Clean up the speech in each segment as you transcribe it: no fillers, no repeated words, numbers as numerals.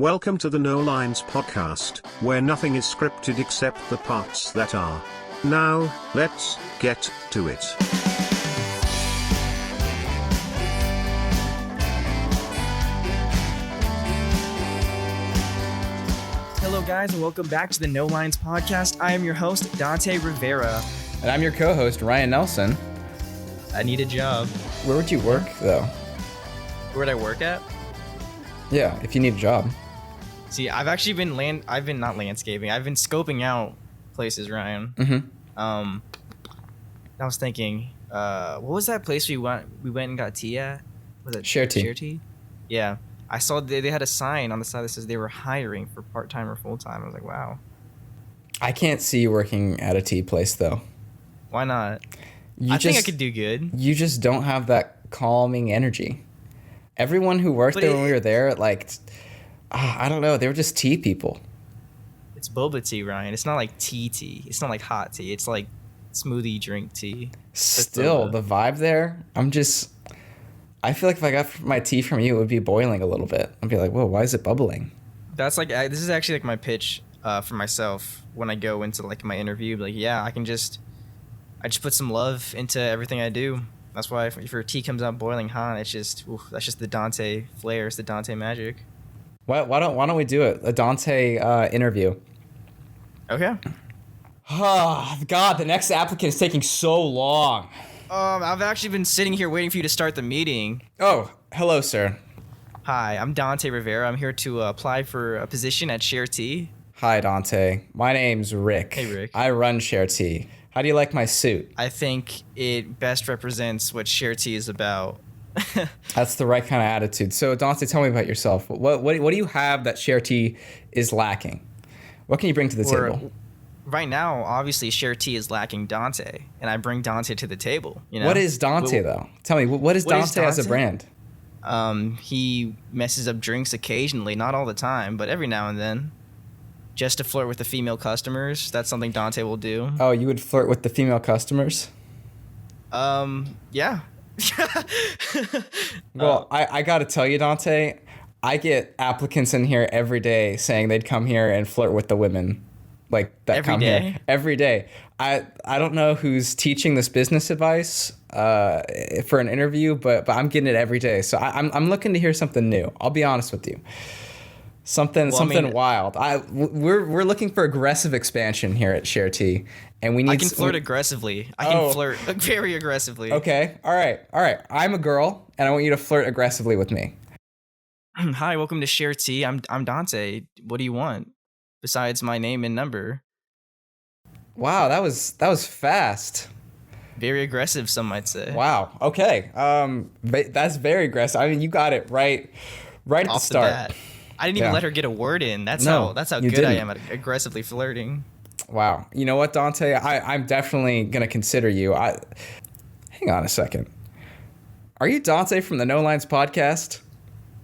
Welcome to the No Lines podcast, where nothing is scripted except the parts that are. Now, let's get to it. Hello guys, and welcome back to the No Lines podcast. I am your host, Dante Rivera. And I'm your co-host, Ryan Nelson. I need a job. Where would you work, though? Where would I work at? Yeah, if you need a job. See, I've actually been not landscaping. I've been scoping out places, Ryan. Mm-hmm. I was thinking, what was that place we went and got tea at? Was it Share Tea. Share Tea? Yeah. I saw they had a sign on the side that says they were hiring for part-time or full-time. I was like, wow. I can't see you working at a tea place, though. Why not? I think I could do good. You just don't have that calming energy. Everyone who worked there when we were there, I don't know, they were just tea people. It's boba tea, Ryan. It's not like tea. It's not like hot tea. It's like smoothie drink tea. Still, the vibe there, I feel like if I got my tea from you, it would be boiling a little bit. I'd be like, whoa, why is it bubbling? That's this is actually like my pitch for myself when I go into like my interview. Like, yeah, I just put some love into everything I do. That's why if your tea comes out boiling hot, that's just the Dante flair. It's the Dante magic. Why don't we do it? A Dante interview. Okay. Oh, God, the next applicant is taking so long. I've actually been sitting here waiting for you to start the meeting. Oh, hello, sir. Hi, I'm Dante Rivera. I'm here to apply for a position at Share Tea. Hi, Dante. My name's Rick. Hey, Rick. I run Share Tea. How do you like my suit? I think it best represents what Share Tea is about. That's the right kind of attitude. So, Dante, tell me about yourself. What do you have that Share Tea is lacking? What can you bring to the table? Right now, obviously, Share Tea is lacking Dante, and I bring Dante to the table. You know? What is Dante, though? Tell me, what is Dante as a brand? He messes up drinks occasionally, not all the time, but every now and then. Just to flirt with the female customers. That's something Dante will do. Oh, you would flirt with the female customers? Yeah. Well, I got to tell you, Dante, I get applicants in here every day saying they'd come here and flirt with the women here every day. I don't know who's teaching this business advice for an interview, but I'm getting it every day. So I'm looking to hear something new. I'll be honest with you. Something wild. We're looking for aggressive expansion here at Share Tea, and we need. I can flirt aggressively. I can flirt very aggressively. Okay. All right. I'm a girl, and I want you to flirt aggressively with me. Hi, welcome to Share Tea. I'm Dante. What do you want besides my name and number? Wow, that was fast. Very aggressive, some might say. Wow. Okay. That's very aggressive. I mean, you got it right at the start. Bat. I didn't even let her get a word in. That's how good I am at aggressively flirting. Wow. You know what, Dante? I'm definitely going to consider you. Hang on a second. Are you Dante from the No Lines podcast?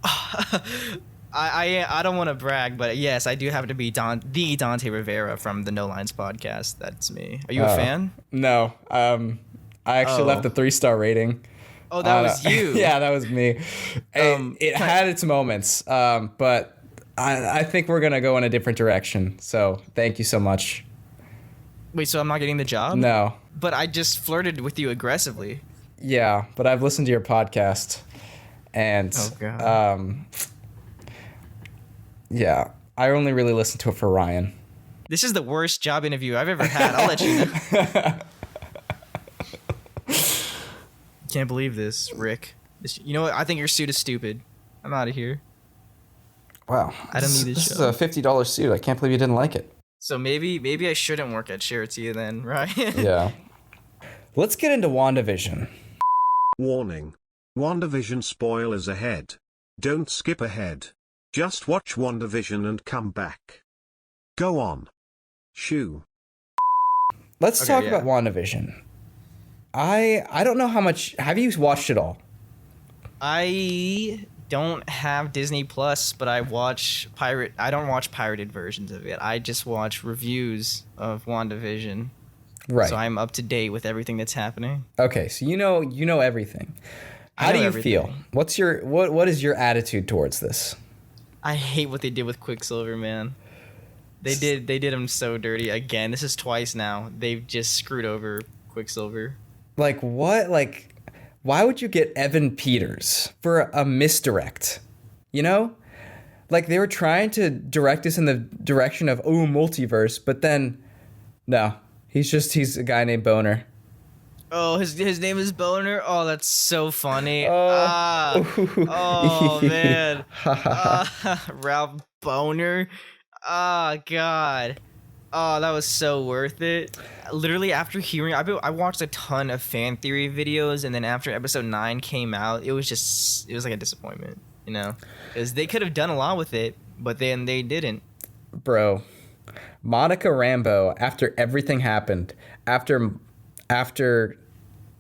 I don't want to brag, but yes, I do happen to be the Dante Rivera from the No Lines podcast. That's me. Are you a fan? No. I actually left a 3-star rating. Oh, that was you. Yeah, that was me. It had its moments, but I think we're going to go in a different direction. So thank you so much. Wait, so I'm not getting the job? No. But I just flirted with you aggressively. Yeah, but I've listened to your podcast, and yeah, I only really listen to it for Ryan. This is the worst job interview I've ever had. I'll let you know. Can't believe this, Rick. You know what? I think your suit is stupid. I'm out of here. Wow. I don't need this This show. is a $50 suit. I can't believe you didn't like it. So maybe I shouldn't work at Share Tea then, right? Yeah. Let's get into WandaVision. Warning. WandaVision spoilers ahead. Don't skip ahead. Just watch WandaVision and come back. Go on. Shoo. Let's talk about WandaVision. I don't know how much. Have you watched it all? I don't have Disney Plus, but I don't watch pirated versions of it. I just watch reviews of WandaVision. Right. So I'm up to date with everything that's happening. Okay, so you know everything. How do you feel? What is your attitude towards this? I hate what they did with Quicksilver, man. They did him so dirty again. This is twice now. They've just screwed over Quicksilver. Like, what? Like, why would you get Evan Peters for a misdirect? You know? Like, they were trying to direct us in the direction of, oh, multiverse, but then, no. He's a guy named Boner. Oh, his name is Boner? Oh, that's so funny. Oh, Man. Ralph Boner. Oh, God. Oh, that was so worth it. Literally, after hearing, I watched a ton of fan theory videos, and then after episode 9 came out, it was like a disappointment, you know? Because they could have done a lot with it, but then they didn't. Bro, Monica Rambeau, after everything happened, after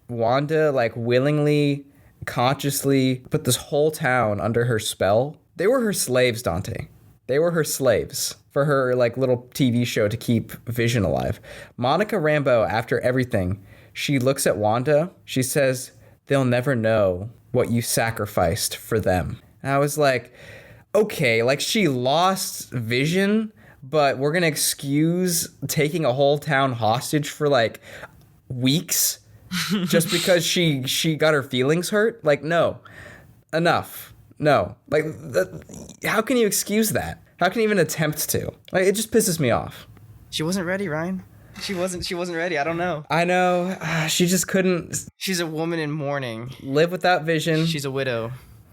Wanda, like, willingly, consciously put this whole town under her spell, they were her slaves, Dante. They were her slaves for her, like, little TV show to keep Vision alive. Monica Rambeau, after everything, she looks at Wanda. She says, they'll never know what you sacrificed for them. And I was like, okay, like, she lost Vision, but we're going to excuse taking a whole town hostage for, like, weeks just because she got her feelings hurt? Like, no. Enough. No. Like, how can you excuse that? How can you even attempt to? Like, it just pisses me off. She wasn't ready, Ryan. She wasn't ready. I don't know. I know. She just couldn't. She's a woman in mourning. Live without Vision. She's a widow.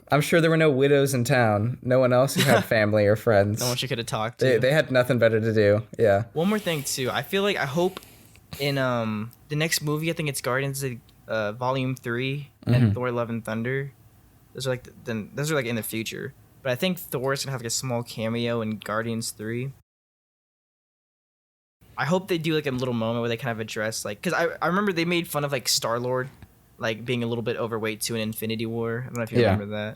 I'm sure there were no widows in town. No one else who had family or friends. No one she could have talked to. They had nothing better to do. Yeah. One more thing, too. I hope in the next movie, I think it's Guardians Volume 3 and Thor Love and Thunder. Those are like in the future. But I think Thor's gonna have like a small cameo in Guardians 3. I hope they do like a little moment where they kind of address, like, because I remember they made fun of like Star-Lord like being a little bit overweight too in Infinity War. I don't know if you remember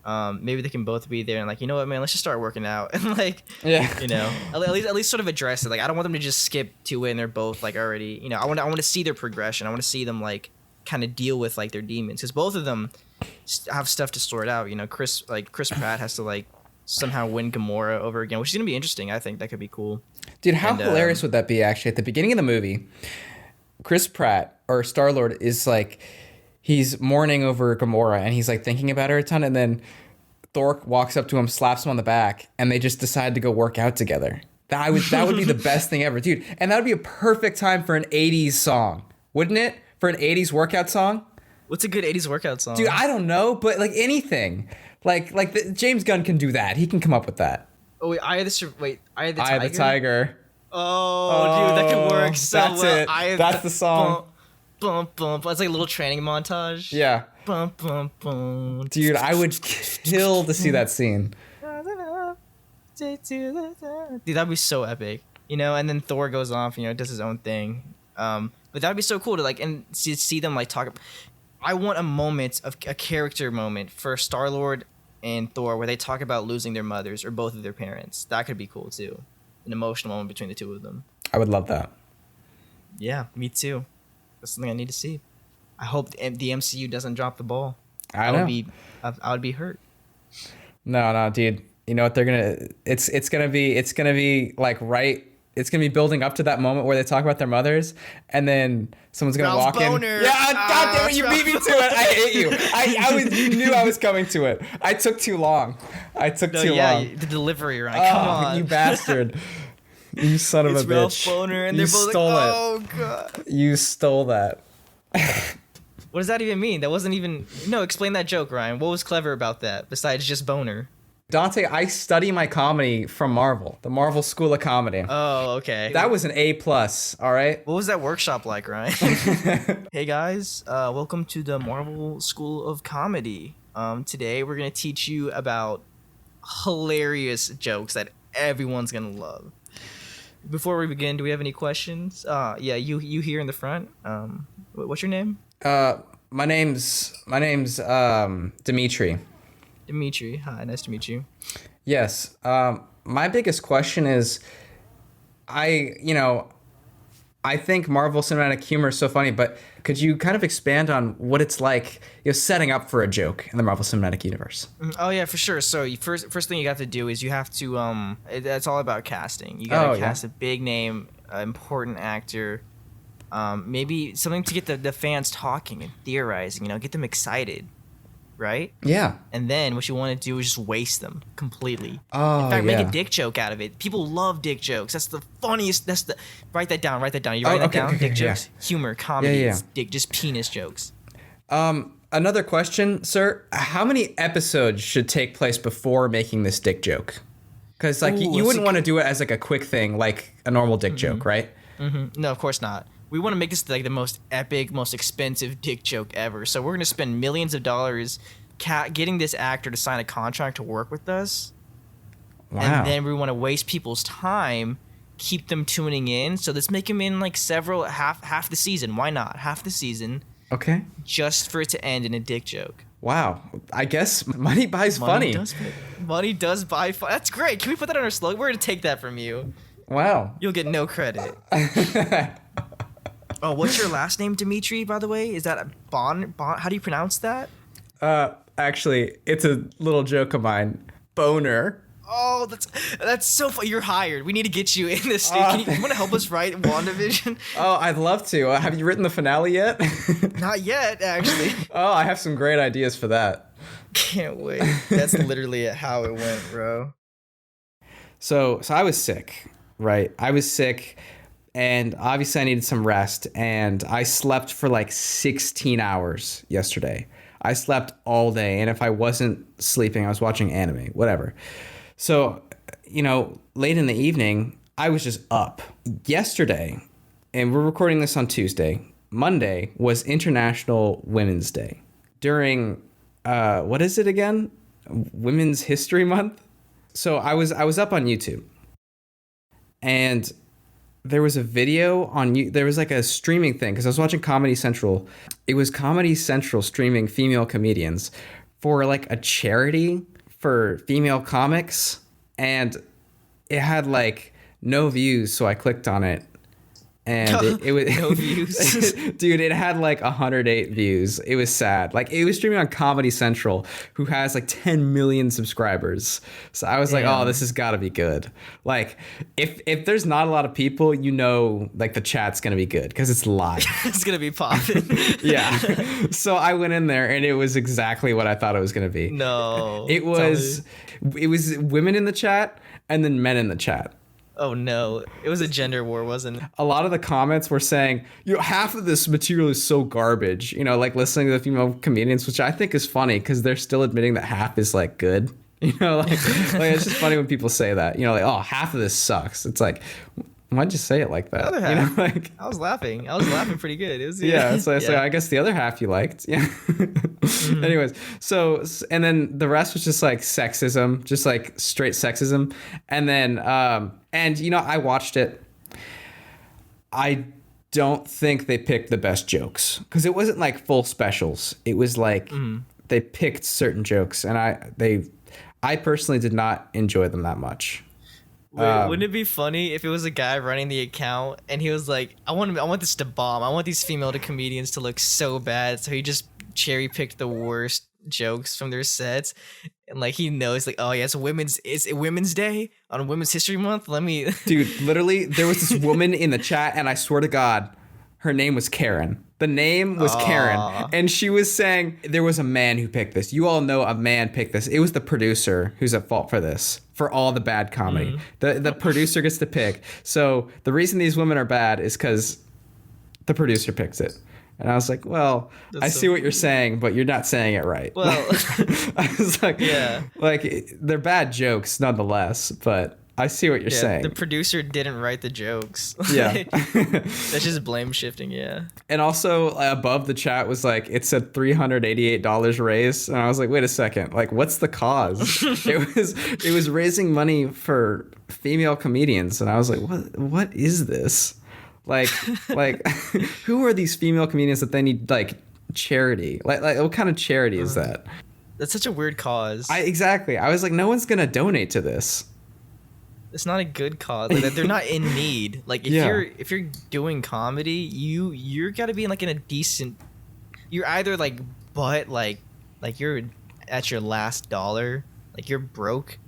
that. Maybe they can both be there and like, you know what, man, let's just start working out and like, you know, at least sort of address it. Like, I don't want them to just skip to it and they're both like already, you know, I want to see their progression. I want to see them like kind of deal with like their demons, because both of them have stuff to sort out. You know, Chris Pratt has to like somehow win Gamora over again, which is gonna be interesting. I think that could be cool. Dude, how hilarious would that be? Actually, at the beginning of the movie, Chris Pratt, or Star-Lord, is like, he's mourning over Gamora and he's like thinking about her a ton, and then Thor walks up to him, slaps him on the back, and they just decide to go work out together. That would be the best thing ever, dude. And that would be a perfect time for an 80s song, wouldn't it? For an 80s workout song? What's a good 80s workout song? Dude, I don't know, but like anything. James Gunn can do that. He can come up with that. Oh, wait, Eye of the Tiger? Eye of the Tiger. Oh, dude, that could work so that's well. It. That's the song. Bum, bum, bum. It's like a little training montage. Yeah. Bum, bum, bum. Dude, I would kill to see that scene. Dude, that'd be so epic. You know, and then Thor goes off, you know, does his own thing. But that'd be so cool to like, and see them like talk. I want a character moment for Star-Lord and Thor where they talk about losing their mothers or both of their parents. That could be cool too. An emotional moment between the two of them. I would love that. Yeah, me too. That's something I need to see. I hope the MCU doesn't drop the ball. I would be hurt. No, dude. You know what they're gonna? It's gonna be like right. It's gonna be building up to that moment where they talk about their mothers, and then someone's gonna walk Boner. in. Yeah, God damn it! You beat me to it. I hate you. You knew I was coming to it. I took too long. The delivery, right? Come on, you bastard! You son of a bitch! Ralph Boner, and they're both stole like, it. "Oh God!" You stole that. What does that even mean? That wasn't even. No, explain that joke, Ryan. What was clever about that besides just Boner? Dante, I study my comedy from Marvel, the Marvel School of Comedy. Oh, okay. That was an A+, all right? What was that workshop like, Ryan? Hey guys, welcome to the Marvel School of Comedy. Today we're gonna teach you about hilarious jokes that everyone's gonna love. Before we begin, do we have any questions? Yeah, you here in the front. What's your name? My name's Dimitri. Dimitri. Hi, nice to meet you. Yes. My biggest question is, I I think Marvel Cinematic Humor is so funny, but could you kind of expand on what it's like, setting up for a joke in the Marvel Cinematic Universe? Oh yeah, for sure. So first thing you have to do is you have to it's all about casting. You gotta cast a big name, important actor, maybe something to get the fans talking and theorizing. Get them excited. Right? Yeah. And then what you want to do is just waste them completely. Oh, in fact, make a dick joke out of it. People love dick jokes. That's the funniest. Write that down. You writing that down? Okay, dick jokes, humor, comedy, Yeah. dick, just penis jokes. Another question, sir. How many episodes should take place before making this dick joke? Because you wouldn't want to do it as like a quick thing, like a normal dick joke, right? Mm-hmm. No, of course not. We want to make this like the most epic, most expensive dick joke ever. So we're going to spend millions of dollars getting this actor to sign a contract to work with us. Wow. And then we want to waste people's time, keep them tuning in. So let's make them in like half the season. Why not? Half the season. Okay. Just for it to end in a dick joke. Wow. I guess money buys funny. Money does buy fun. That's great. Can we put that on our slogan? We're going to take that from you. Wow. You'll get no credit. Oh, what's your last name, Dimitri, by the way? Is that Bon? How do you pronounce that? Actually, it's a little joke of mine. Boner. Oh, that's so fun. You're hired. We need to get you in this. You want to help us write WandaVision? Oh, I'd love to. Have you written the finale yet? Not yet, actually. Oh, I have some great ideas for that. Can't wait. That's literally how it went, bro. So I was sick, right? I was sick. And obviously I needed some rest, and I slept for like 16 hours yesterday. I slept all day, and if I wasn't sleeping, I was watching anime, whatever. So, late in the evening, I was just up. Yesterday, and we're recording this on Tuesday, Monday was International Women's Day. During, what is it again? Women's History Month? So I was up on YouTube, and there was a video there was like a streaming thing, because I was watching Comedy Central. It was Comedy Central streaming female comedians for like a charity for female comics, and it had like no views, so I clicked on it, and it was no views. Dude, it had like 108 views. It was sad. Like, it was streaming on Comedy Central, who has like 10 million subscribers. So I was like, oh, this has got to be good. Like, if there's not a lot of people, like the chat's gonna be good because it's live. It's gonna be popping. Yeah. So I went in there, and it was exactly what I thought it was gonna be. No. It was women in the chat and then men in the chat. Oh no, it was a gender war, wasn't it? A lot of the comments were saying, half of this material is so garbage, like listening to the female comedians, which I think is funny because they're still admitting that half is like good. Like it's just funny when people say that, like, oh, half of this sucks. It's like, why'd you say it like that? The other half, I was laughing pretty good. It was So I guess the other half you liked. Yeah. Mm-hmm. Anyways, and then the rest was just like sexism, just like straight sexism. And then I watched it. I don't think they picked the best jokes, because it wasn't like full specials. It was like they picked certain jokes, and I personally did not enjoy them that much. Wait, wouldn't it be funny if it was a guy running the account and he was like, I want this to bomb. I want these female comedians to look so bad. So he just cherry picked the worst jokes from their sets. And like, he knows like, oh yeah, it's Women's Day on Women's History Month. Dude, literally there was this woman in the chat, and I swear to God, her name was Karen. The name was Karen. And she was saying there was a man who picked this. You all know a man picked this. It was the producer who's at fault for this, for all the bad comedy. The producer gets to pick. So the reason these women are bad is because the producer picks it. And I was like, well, I see what you're saying, but you're not saying it right. Well, I was like, yeah, like, they're bad jokes nonetheless, but I see what you're saying. The producer didn't write the jokes. Yeah. That's just blame shifting, yeah. And also above the chat was like, it said $388 raised. And I was like, wait a second, like, what's the cause? it was raising money for female comedians. And I was like, what is this? Like, who are these female comedians that they need like charity? Like what kind of charity is that? That's such a weird cause. Exactly. I was like, no one's going to donate to this. It's not a good cause. Like, they're not in need. Like if you're doing comedy, you're gotta be in a decent. You're either like you're at your last dollar, like you're broke,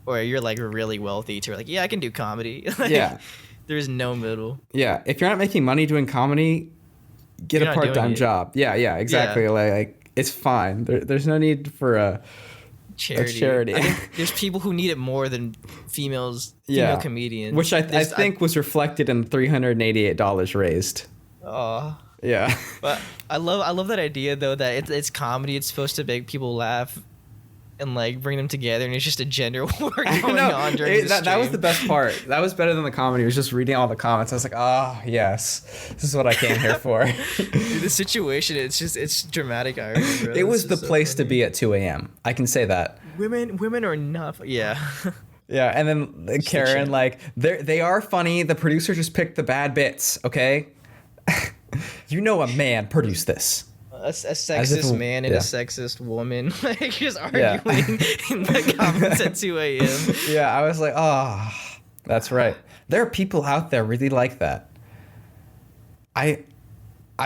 or you're really wealthy to yeah, I can do comedy. Yeah. There's no middle. Yeah. If you're not making money doing comedy, get a part-time job. Yeah. Exactly. Yeah. Like it's fine. There's no need for a charity. I think there's people who need it more than female comedians, which I think was reflected in $388 raised. Oh. Yeah. But I love that idea though, that it's comedy. It's supposed to make people laugh and bring them together, and it's just a gender war going on during the stream. That was the best part. That was better than the comedy. It was just reading all the comments. I was like, oh yes, this is what I came here for. Dude, the situation, it's dramatic irony, bro. It was the place to be at 2 a.m. I can say that. Women are enough. Yeah. Yeah, and then Karen, they are funny. The producer just picked the bad bits, okay? You know a man produced this. A sexist man and a sexist woman just arguing in the comments at 2 a.m. Yeah, I was like, oh, that's right. There are people out there really like that. I've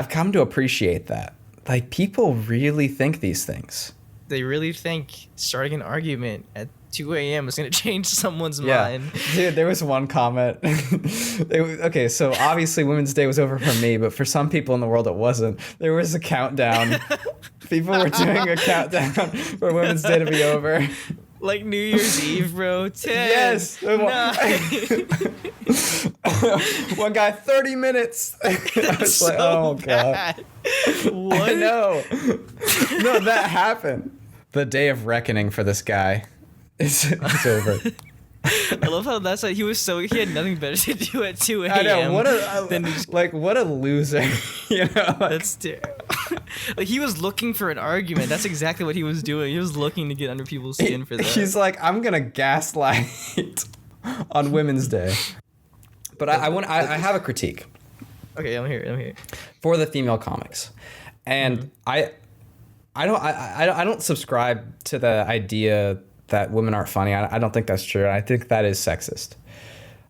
come to appreciate that. Like, people really think these things. They really think starting an argument at 2 a.m. is going to change someone's mind. Dude, there was one comment. Okay, so obviously Women's Day was over for me, but for some people in the world it wasn't. There was a countdown. People were doing a countdown for Women's Day to be over. Like New Year's Eve, bro. 10, yes. 9. One guy, 30 minutes. I was so like, oh, God. What? I know. No, that happened. The day of reckoning for this guy. It's over. I love how he had nothing better to do at 2 a.m. I know, what a loser. You know, that's terrible. He was looking for an argument. That's exactly what he was doing. He was looking to get under people's skin for that. He's like, I'm gonna gaslight on Women's Day. But I have a critique. Okay, I'm here. For the female comics, and I don't subscribe to the idea that women aren't funny. I don't think that's true. I think that is sexist.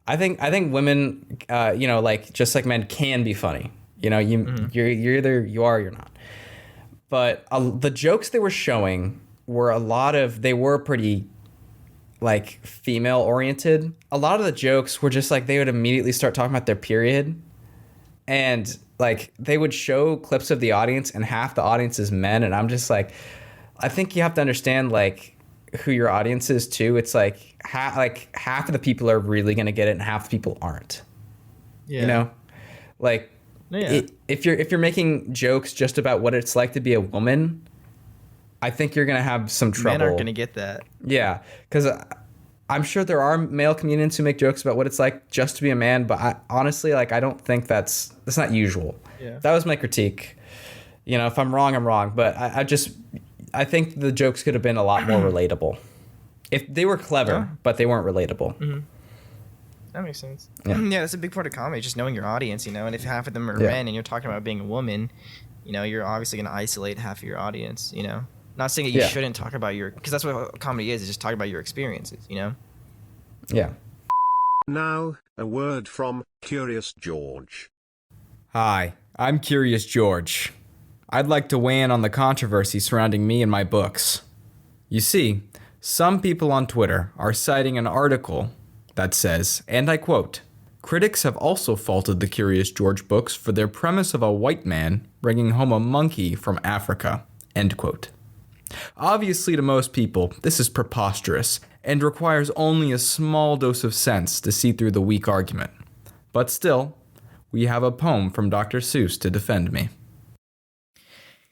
I think women, just like men, can be funny. You know, you're either you are or you're not. But the jokes they were showing were they were pretty female oriented. A lot of the jokes were just they would immediately start talking about their period, and they would show clips of the audience, and half the audience is men, and I'm just I think you have to understand who your audience is too. It's half of the people are really gonna get it and half the people aren't. Yeah. You know, if you're making jokes just about what it's like to be a woman, I think you're gonna have some trouble. Men aren't gonna get that. Yeah, because I'm sure there are male comedians who make jokes about what it's like just to be a man, but honestly, I don't think that's not usual. Yeah. That was my critique. You know, if I'm wrong, I'm wrong, but I think the jokes could have been a lot more relatable. If they were clever, but they weren't relatable. Mm-hmm. That makes sense. Yeah. Yeah, that's a big part of comedy, just knowing your audience, you know, and if half of them are men and you're talking about being a woman, you know, you're obviously going to isolate half of your audience, you know. Not saying that you shouldn't talk about because that's what comedy is just talking about your experiences, you know? Yeah. Now, a word from Curious George. Hi, I'm Curious George. I'd like to weigh in on the controversy surrounding me and my books. You see, some people on Twitter are citing an article that says, and I quote, "Critics have also faulted the Curious George books for their premise of a white man bringing home a monkey from Africa," end quote. Obviously, to most people, this is preposterous and requires only a small dose of sense to see through the weak argument. But still, we have a poem from Dr. Seuss to defend me.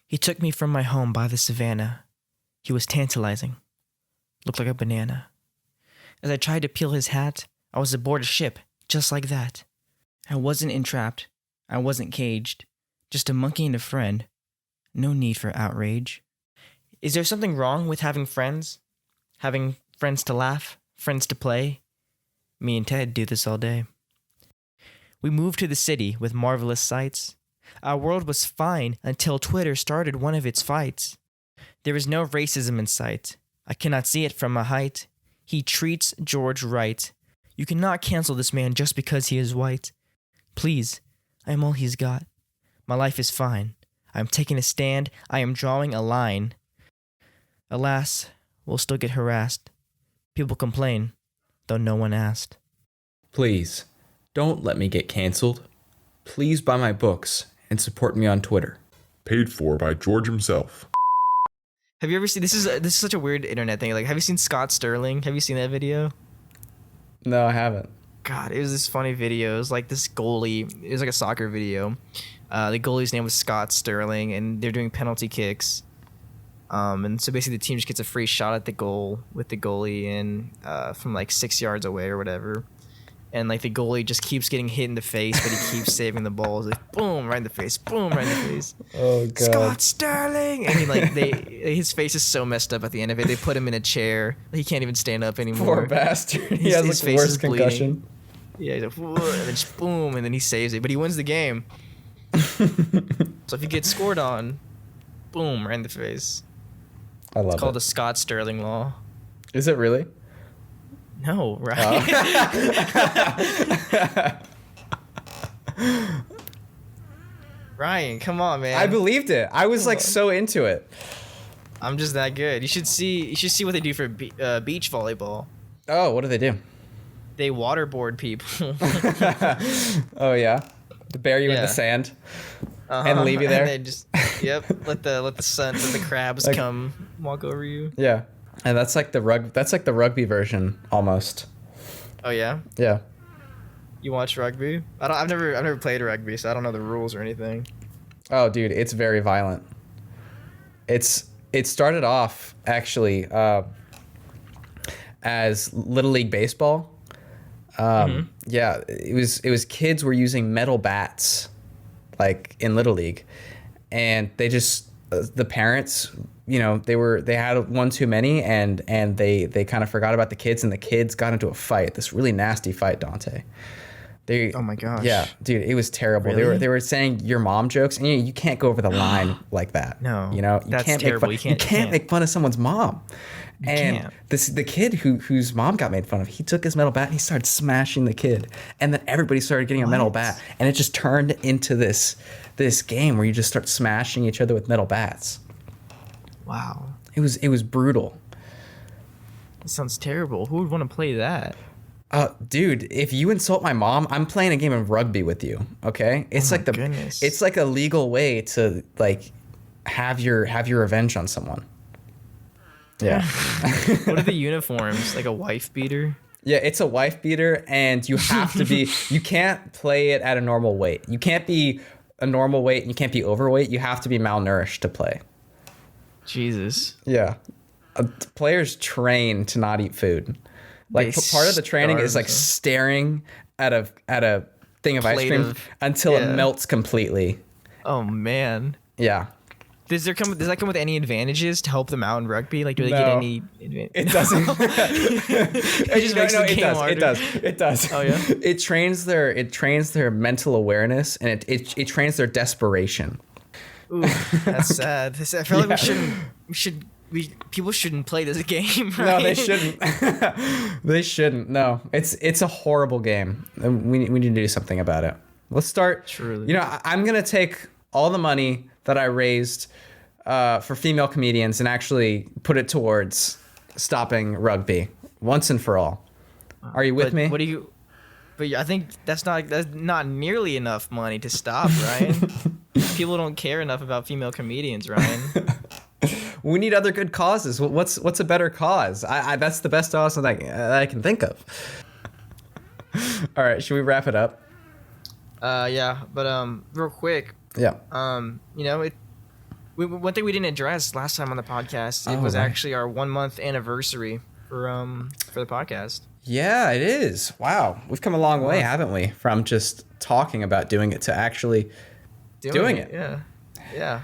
He took me from my home by the savannah. He was tantalizing. Looked like a banana. As I tried to peel his hat, I was aboard a ship, just like that. I wasn't entrapped. I wasn't caged. Just a monkey and a friend. No need for outrage. Is there something wrong with having friends? Having friends to laugh? Friends to play? Me and Ted do this all day. We moved to the city with marvelous sights. Our world was fine until Twitter started one of its fights. There is no racism in sight. I cannot see it from a height. He treats George right. You cannot cancel this man just because he is white. Please, I am all he's got. My life is fine. I am taking a stand. I am drawing a line. Alas, we'll still get harassed. People complain, though no one asked. Please, don't let me get canceled. Please buy my books and support me on Twitter. Paid for by George himself. Have you ever seen, this is such a weird internet thing. Like, have you seen Scott Sterling? Have you seen that video? No, I haven't. God, it was this funny video. It was like this goalie. It was like a soccer video. The goalie's name was Scott Sterling, and they're doing penalty kicks. And so basically the team just gets a free shot at the goal with the goalie in from like 6 yards away or whatever. And like the goalie just keeps getting hit in the face, but he keeps saving the balls. Like boom, right in the face, boom, right in the face. Oh god. Scott Sterling. And he like his face is so messed up at the end of it. They put him in a chair. He can't even stand up anymore. Poor bastard. He His has like face worse is concussion. Yeah, he's like, and then just boom, and then he saves it. But he wins the game. So if he gets scored on, boom, right in the face. I love It's called it. the Scott Sterling Law. Is it really? No, right? Ryan, come on, man. I believed it. I was like so into it. I'm just that good. You should see what they do for beach volleyball. Oh, what do they do? They waterboard people. Oh yeah, to bury you in Yeah. the sand and leave you there. And they just let the crabs Like- come walk over you. Yeah, and that's like the rugby version almost. Oh yeah. Yeah. You watch rugby? I've never played rugby, so I don't know the rules or anything. Oh, dude, it's very violent. It started off actually as Little League baseball. Yeah, it was kids were using metal bats, like in Little League, and they just the parents, you know, they had one too many, and they kind of forgot about the kids, and the kids got into a fight, this really nasty fight, Dante. Oh my gosh. Yeah, dude, it was terrible. Really? They were saying your mom jokes, and you can't go over the line like that. No, you know, that's terrible. You can't make fun of someone's mom. And can't. the kid whose mom got made fun of, he took his metal bat and he started smashing the kid, and then everybody started getting a metal bat, and it just turned into this game where you just start smashing each other with metal bats. Wow. It was brutal. That sounds terrible. Who would want to play that? Dude, if you insult my mom, I'm playing a game of rugby with you. Okay, it's like goodness. it's like a legal way to like have your revenge on someone. Yeah. What are the uniforms? Like a wife beater? Yeah, it's a wife beater, and you have to be. You can't play it at a normal weight. You can't be a normal weight, and you can't be overweight. You have to be malnourished to play. Jesus. Yeah, players train to not eat food. Like They part of the training is starve like themselves. staring at a thing of ice Plate cream of- until it yeah. melts completely. Oh man. Yeah, Does that come with any advantages to help them out in rugby? Like, do they get No. any advantage? it doesn't. It just makes the game harder. It does. Oh, yeah? It trains their mental awareness, and it trains their desperation. Ooh, that's sad. I feel like people shouldn't play this game, right? No, they shouldn't. They shouldn't. No, it's a horrible game. And we need to do something about it. Let's start. Truly. You know, I'm gonna take all the money that I raised for female comedians and actually put it towards stopping rugby once and for all. Are you with But me? what do you? But I think that's not nearly enough money to stop, Ryan. People don't care enough about female comedians, Ryan. We need other good causes. What's a better cause? I that's the best cause that I can think of. All right, should we wrap it up? Yeah, but real quick, Yeah. you know, one thing we didn't address last time on the podcast, it Oh, was right. actually our 1 month anniversary for the podcast. Yeah, it is. Wow, we've come a long way, haven't we? From just talking about doing it to actually doing it. Yeah, yeah.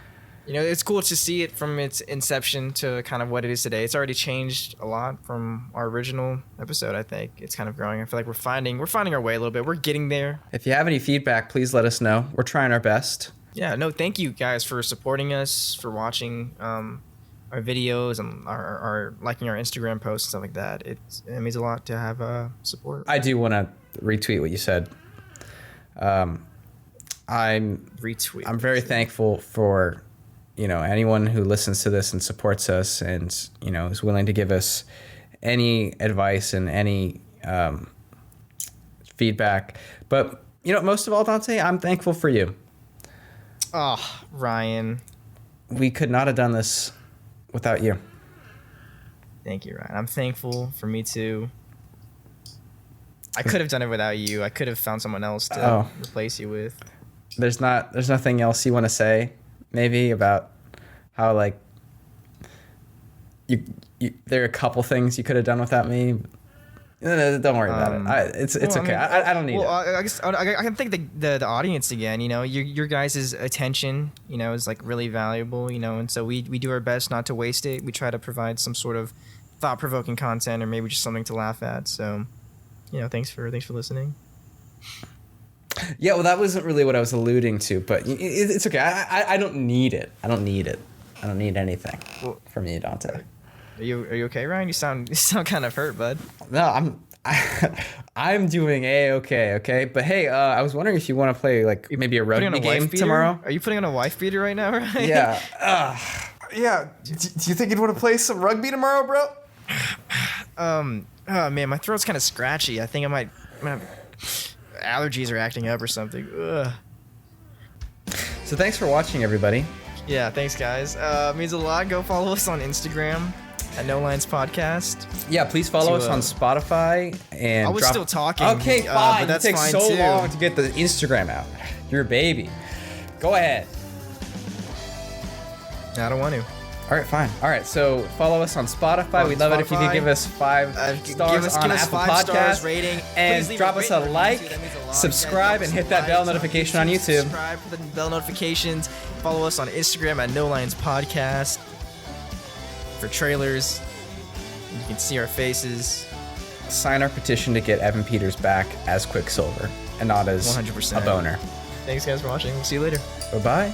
You know, it's cool to see it from its inception to kind of what it is today. It's already changed a lot from our original episode. I think it's kind of growing. I feel like we're finding our way a little bit. We're getting there. If you have any feedback, please let us know. We're trying our best. Yeah, no, thank you guys for supporting us, for watching our our videos and our liking our Instagram posts and stuff like that. It means a lot to have support. I do want to retweet what you said. I'm very thankful for, anyone who listens to this and supports us and, is willing to give us any advice and any feedback. But, most of all, Dante, I'm thankful for you. Oh, Ryan. We could not have done this without you. Thank you, Ryan. I'm thankful for me too. I could have done it without you. I could have found someone else to replace you with. There's nothing else you want to say, maybe, about how, like, you there are a couple things you could have done without me. No, don't worry about it. It's okay. I don't need it. I guess I can thank the audience again. Your guys' attention, is like really valuable. And so we do our best not to waste it. We try to provide some sort of thought-provoking content, or maybe just something to laugh at. So, thanks for listening. Yeah, well, that wasn't really what I was alluding to, but it's okay. I don't need it. I don't need it. I don't need anything from you, Dante. Are you okay, Ryan? You sound kind of hurt, bud. No, I'm doing okay. Okay, but hey, I was wondering if you want to play like maybe a rugby game tomorrow. Are you putting on a wife beater right now, Ryan? Yeah. Yeah. Do you think you'd want to play some rugby tomorrow, bro? Oh man, my throat's kind of scratchy. I think I might allergies are acting up or something. Ugh. So thanks for watching, everybody. Yeah, thanks, guys. Means a lot. Go follow us on Instagram at No Lines Podcast. Yeah, please follow us on Spotify and. I was still talking. Okay, fine. But that's it takes fine so too. long to get the Instagram out. You're a baby. Go ahead. I don't want to. All right, fine. All right, so follow us on Spotify. We'd love it if you could give us 5 stars on Apple Podcasts rating, and drop us a like, subscribe, and hit that bell notification on YouTube. Subscribe for the bell notifications. Follow us on Instagram at No Lines Podcast for trailers. You can see our faces. Sign our petition to get Evan Peters back as Quicksilver and not as 100%. a boner. Thanks, guys, for watching. We'll see you later. Bye-bye.